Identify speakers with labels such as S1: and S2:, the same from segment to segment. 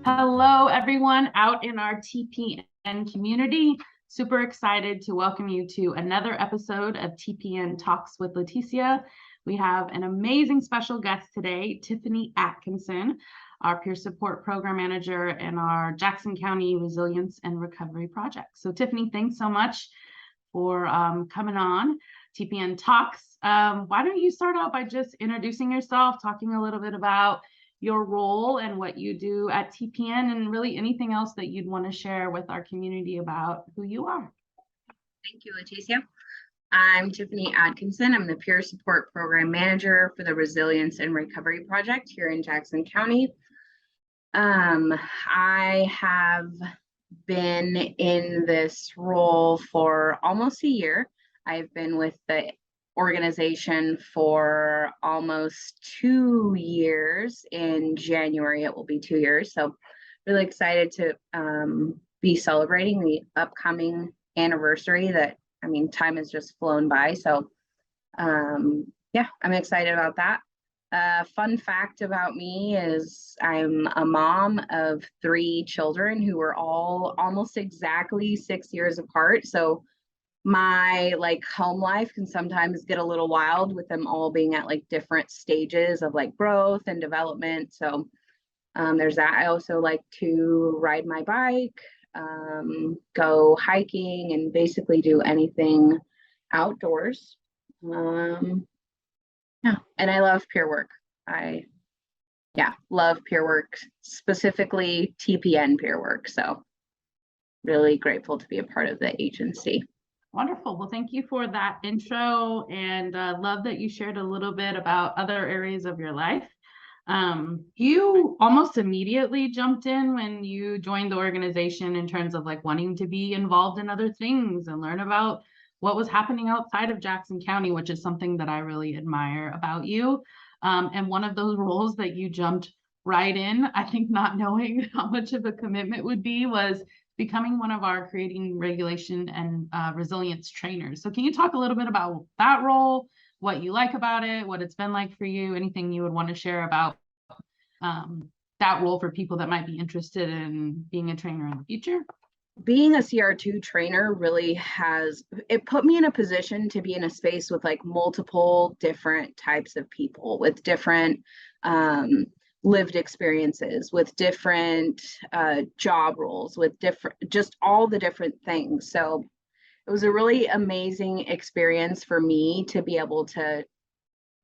S1: Hello, everyone out in our TPN community. Super excited to welcome you to another episode of TPN Talks with Leticia. We have an amazing special guest today, Tiffany Atkinson, our peer support program manager in our Jackson County Resilience and Recovery Project. So Tiffany, thanks so much for coming on TPN Talks. Why don't you start out by just introducing yourself, talking a little bit about your role and what you do at TPN, and really anything else that you'd want to share with our community about who you are.
S2: Thank you, Leticia. I'm Tiffany Atkinson. I'm the Peer Support Program Manager for the Resilience and Recovery Project here in Jackson County. I have been in this role for almost a year. I've been with the organization for almost 2 years. In January it will be 2 years, so really excited to be celebrating the upcoming anniversary. That, I mean, time has just flown by, so yeah, I'm excited about that. Fun fact about me is I'm a mom of 3 children who are all almost exactly 6 years apart, so my home life can sometimes get a little wild with them all being at different stages of growth and development. So there's that. I also like to ride my bike, go hiking, and basically do anything outdoors. Yeah, and I love peer work. I love peer work, specifically TPN peer work. So really grateful to be a part of the agency.
S1: Wonderful. Well, thank you for that intro, and love that you shared a little bit about other areas of your life. You almost immediately jumped in when you joined the organization in terms of wanting to be involved in other things and learn about what was happening outside of Jackson County, which is something that I really admire about you. And one of those roles that you jumped right in, I think not knowing how much of a commitment would be, was becoming one of our creating regulation and resilience trainers. So can you talk a little bit about that role, what you like about it, what it's been like for you, anything you would want to share about that role for people that might be interested in being a trainer in the future?
S2: Being a CR2 trainer really it put me in a position to be in a space with multiple different types of people with different lived experiences, with different job roles, with just all the different things. So it was a really amazing experience for me to be able to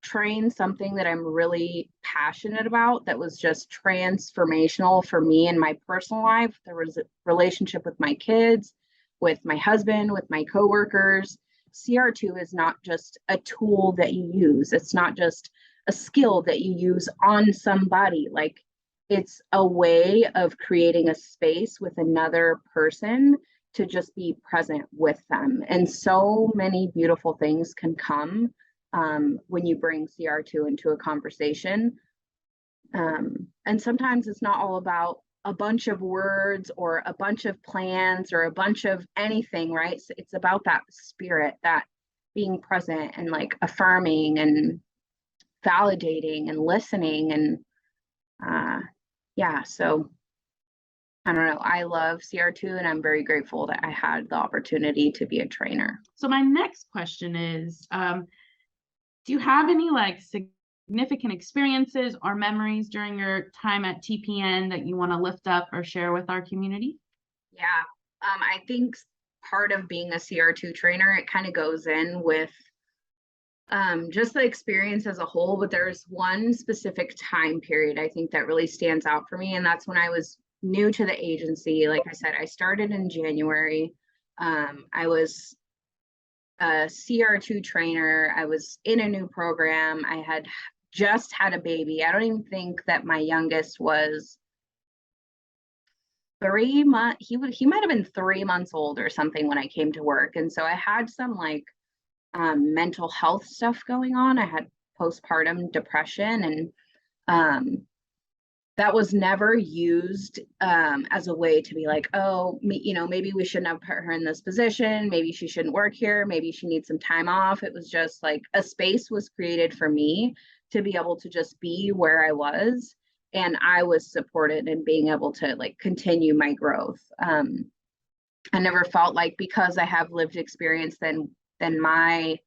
S2: train something that I'm really passionate about, that was just transformational for me in my personal life. There was a relationship with my kids, with my husband, with my coworkers. CR2 is not just a tool that you use. It's not just a skill that you use on somebody. It's a way of creating a space with another person to just be present with them. And so many beautiful things can come when you bring CR2 into a conversation. And sometimes it's not all about a bunch of words or a bunch of plans or a bunch of anything, right? So it's about that spirit, that being present and affirming and validating and listening. And so I don't know, I love CR2, and I'm very grateful that I had the opportunity to be a trainer.
S1: So my next question is, do you have any significant experiences or memories during your time at TPN that you want to lift up or share with our community?
S2: Yeah, I think part of being a CR2 trainer, it kind of goes in with just the experience as a whole, but there's one specific time period I think that really stands out for me, and that's when I was new to the agency. Like I said, I started in January. I was a CR2 trainer. I was in a new program. I had just had a baby. I don't even think that my youngest was 3 months. He might have been 3 months old or something when I came to work. And so I had some mental health stuff going on. I had postpartum depression, and that was never used as a way to be maybe we shouldn't have put her in this position. Maybe she shouldn't work here. Maybe she needs some time off. It was just a space was created for me to be able to just be where I was and I was supported in being able to like continue my growth. I never felt like because I have lived experience, then my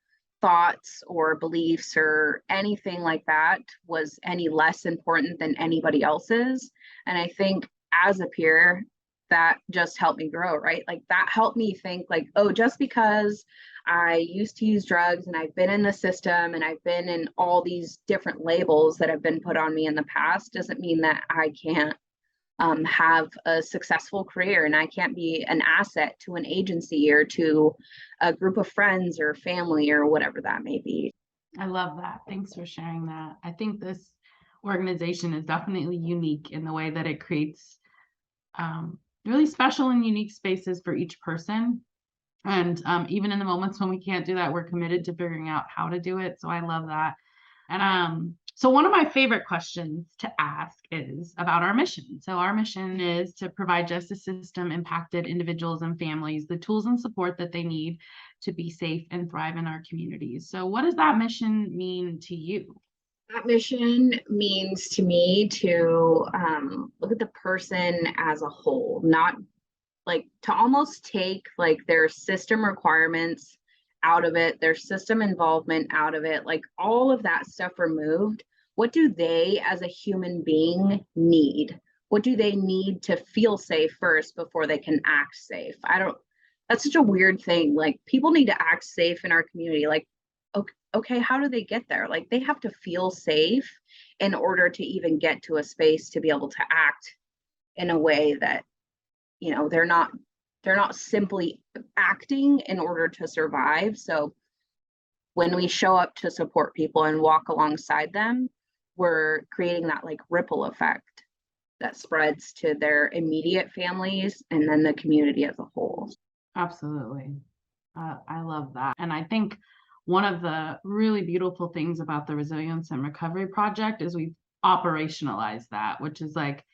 S2: thoughts or beliefs or anything like that was any less important than anybody else's. And I think as a peer, that just helped me grow, right? Like that helped me think like, oh, just because I used to use drugs and I've been in the system and I've been in all these different labels that have been put on me in the past doesn't mean that I can't have a successful career and I can't be an asset to an agency or to a group of friends or family or whatever that may be.
S1: I love that. Thanks for sharing that. I think this organization is definitely unique in the way that it creates really special and unique spaces for each person. And even in the moments when we can't do that, we're committed to figuring out how to do it. So I love that. And so one of my favorite questions to ask is about our mission. So our mission is to provide justice system impacted individuals and families the tools and support that they need to be safe and thrive in our communities. So what does that mission mean to you?
S2: That mission means to me to look at the person as a whole, not like to almost take like their system requirements out of it, their system involvement out of it, like all of that stuff removed. What do they as a human being need? What do they need to feel safe first before they can act safe? That's such a weird thing. Like people need to act safe in our community. Like, okay, how do they get there? Like they have to feel safe in order to even get to a space to be able to act in a way that, you know, they're not simply acting in order to survive. So when we show up to support people and walk alongside them, we're creating that like ripple effect that spreads to their immediate families and then the community as a whole.
S1: Absolutely. I love that. And I think one of the really beautiful things about the Resilience and Recovery Project is we've operationalized that, which is like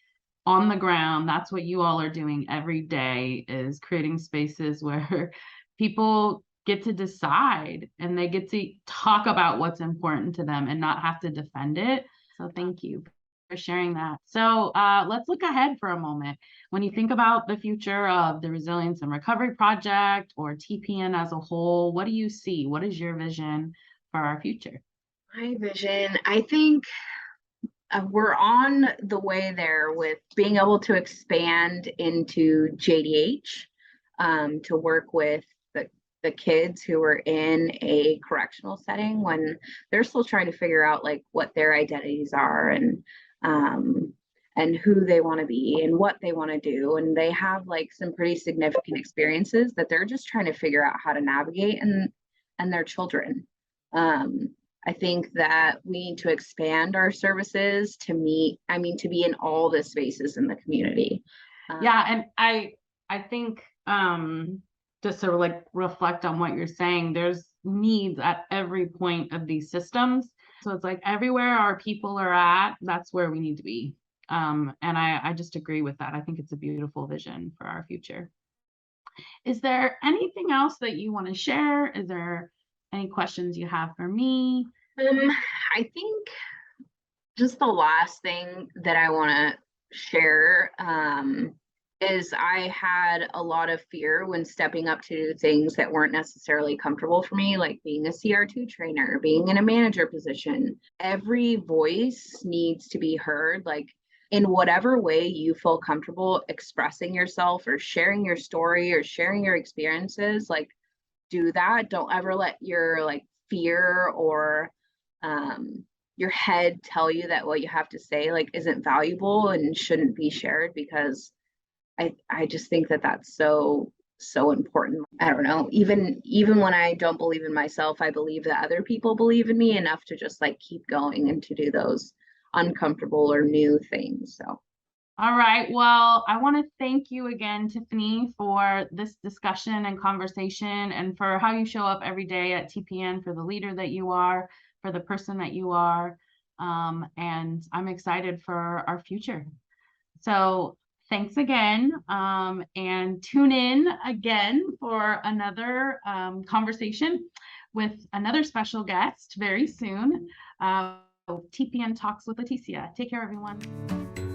S1: on the ground. That's what you all are doing every day, is creating spaces where people get to decide and they get to talk about what's important to them and not have to defend it. So thank you for sharing that. So let's look ahead for a moment. When you think about the future of the Resilience and Recovery Project or TPN as a whole, what do you see? What is your vision for our future?
S2: My vision, I think we're on the way there with being able to expand into JDH, to work with the kids who are in a correctional setting when they're still trying to figure out like what their identities are and who they want to be and what they want to do. And they have like some pretty significant experiences that they're just trying to figure out how to navigate and their children. I think that we need to expand our services to be in all the spaces in the community.
S1: Yeah, and I think just to like reflect on what you're saying, there's needs at every point of these systems. So it's like everywhere our people are at, that's where we need to be. And I just agree with that. I think it's a beautiful vision for our future. Is there anything else that you want to share? Is there any questions you have for me?
S2: I think just the last thing that I want to share is I had a lot of fear when stepping up to do things that weren't necessarily comfortable for me, like being a CR2 trainer, being in a manager position. Every voice needs to be heard, like in whatever way you feel comfortable expressing yourself or sharing your story or sharing your experiences, like do that. Don't ever let your like fear or your head tell you that what you have to say like isn't valuable and shouldn't be shared, because I just think that that's so important. I don't know, even when I don't believe in myself, I believe that other people believe in me enough to just like keep going and to do those uncomfortable or new things. So
S1: All right. Well, I want to thank you again, Tiffany, for this discussion and conversation and for how you show up every day at TPN, for the leader that you are, for the person that you are. And I'm excited for our future. So thanks again. And tune in again for another conversation with another special guest very soon. TPN Talks with Leticia. Take care, everyone.